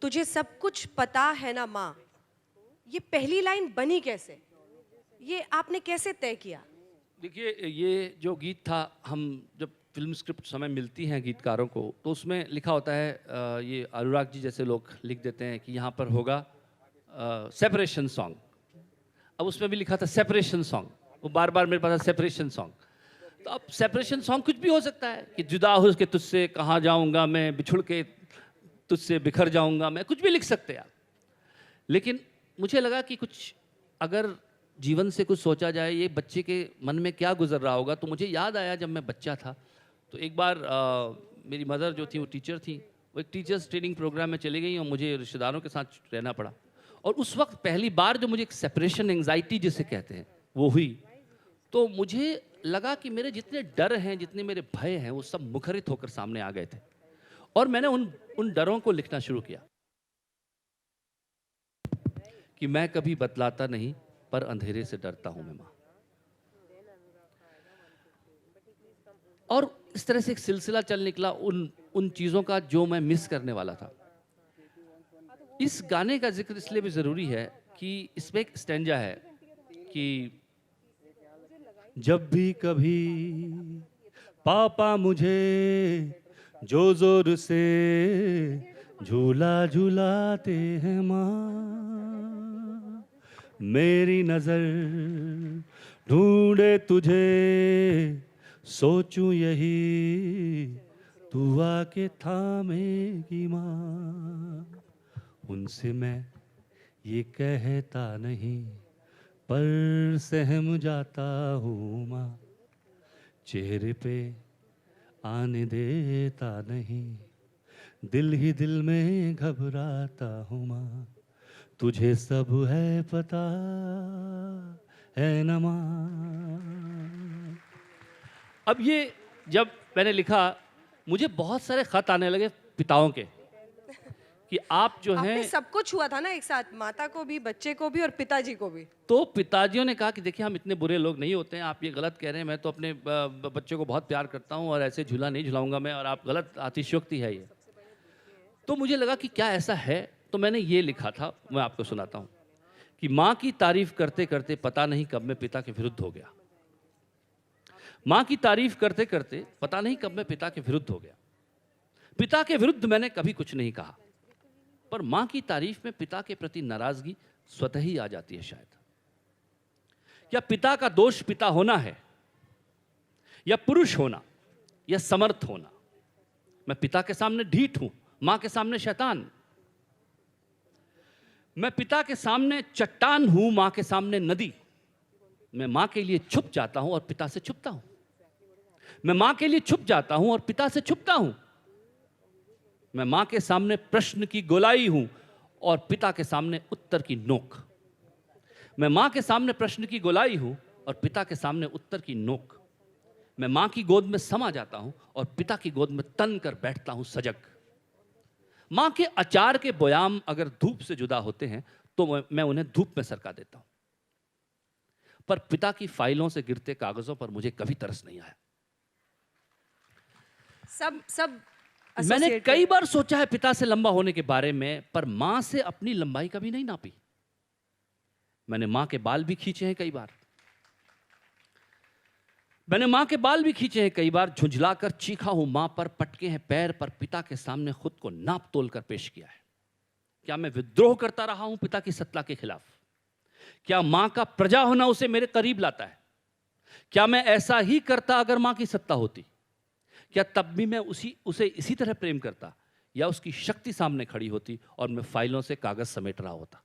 तुझे सब कुछ पता है ना माँ, ये पहली लाइन बनी कैसे? ये आपने कैसे तय किया? देखिए, ये जो गीत था, हम जब फ़िल्म स्क्रिप्ट समय मिलती हैं गीतकारों को, तो उसमें लिखा होता है, ये अनुराग जी जैसे लोग लिख देते हैं कि यहाँ पर होगा सेपरेशन सॉन्ग। अब उसमें भी लिखा था सेपरेशन सॉन्ग, वो बार-बार मेरे पास सेपरेशन सॉन्ग। तो अब सेपरेशन सॉन्ग कुछ भी हो सकता है कि जुदा हो के तुझसे कहाँ जाऊँगा मैं, बिछुड़ के तुझसे बिखर जाऊँगा मैं, कुछ भी लिख सकते हैं आप। लेकिन मुझे लगा कि कुछ अगर जीवन से कुछ सोचा जाए, ये बच्चे के मन में क्या गुजर रहा होगा। तो मुझे याद आया जब मैं बच्चा था, तो एक बार मेरी मदर जो थी वो टीचर थी, वो एक टीचर्स ट्रेनिंग प्रोग्राम में चली गई और मुझे रिश्तेदारों के साथ रहना पड़ा। और उस वक्त पहली बार जो मुझे एक सेपरेशन एंग्जाइटी जिसे कहते हैं वो हुई, तो मुझे लगा कि मेरे जितने डर हैं, जितने मेरे भय हैं, वो सब मुखरित होकर सामने आ गए थे। और मैंने उन डरों को लिखना शुरू किया कि मैं कभी बतलाता नहीं, पर अंधेरे से डरता हूं मैं मां। और इस तरह से एक सिलसिला चल निकला उन चीजों का जो मैं मिस करने वाला था। इस गाने का जिक्र इसलिए भी जरूरी है कि इसमें एक स्टैंजा है कि जब भी कभी पापा मुझे जो जोर से झूला झूलाते हैं माँ, मेरी नजर ढूंढे तुझे, सोचूं यही तू आके थामेगी माँ। उनसे मैं ये कहता नहीं, पर सहम जाता हूँ माँ, चेहरे पे आने देता नहीं, दिल ही दिल में घबराता हूँ माँ, तुझे सब है पता है न माँ। अब ये जब मैंने लिखा, मुझे बहुत सारे खत आने लगे पिताओं के कि आप जो हैं, आपने सब कुछ हुआ था ना एक साथ, माता को भी, बच्चे को भी और पिताजी को भी। तो पिताजियों ने कहा कि देखिए हम इतने बुरे लोग नहीं होते हैं, आप ये गलत कह रहे हैं, मैं तो अपने बच्चे को बहुत प्यार करता हूँ और ऐसे झूला नहीं झुलाऊंगा मैं, और आप गलत अतिशयोक्ति है ये। तो मुझे लगा कि क्या ऐसा है, तो मैंने ये लिखा था, मैं आपको सुनाता हूँ कि माँ की तारीफ करते करते पता नहीं कब मैं पिता के विरुद्ध हो गया। माँ की तारीफ करते करते पता नहीं कब मैं पिता के विरुद्ध हो गया। पिता के विरुद्ध मैंने कभी कुछ नहीं कहा, पर माँ की तारीफ में पिता के प्रति नाराजगी स्वतः ही आ जाती है शायद। क्या पिता का दोष पिता होना है, या पुरुष होना, या समर्थ होना? मैं पिता के सामने ढीठ हूं, मां के सामने शैतान। मैं पिता के सामने चट्टान हूं, मां के सामने नदी। मैं मां के लिए छुप जाता हूं और पिता से छुपता हूं। मैं मां के लिए छुप जाता हूं और पिता से छुपता हूं। मैं मां के सामने प्रश्न की गोलाई हूं और पिता के सामने उत्तर की नोक। मैं मां के सामने प्रश्न की गोलाई हूं और पिता के सामने उत्तर की नोक। मैं मां की गोद में समा जाता हूं और पिता की गोद में तन कर बैठता हूं सजग। मां के अचार के बोयाम अगर धूप से जुदा होते हैं तो मैं उन्हें धूप में सरका देता हूं, पर पिता की फाइलों से गिरते कागजों पर मुझे कभी तरस नहीं आया। सब मैंने associate कई बार सोचा है पिता से लंबा होने के बारे में, पर मां से अपनी लंबाई कभी नहीं नापी। मैंने मां के बाल भी खींचे हैं कई बार। मैंने मां के बाल भी खींचे हैं कई बार, झुंझलाकर चीखा हूं मां पर, पटके हैं पैर पर पिता के सामने खुद को नाप तोल कर पेश किया है। क्या मैं विद्रोह करता रहा हूं पिता की सत्ता के खिलाफ? क्या मां का प्रजा होना उसे मेरे करीब लाता है? क्या मैं ऐसा ही करता अगर मां की सत्ता होती? क्या तब भी मैं उसे इसी तरह प्रेम करता, या उसकी शक्ति सामने खड़ी होती और मैं फाइलों से कागज समेट रहा होता?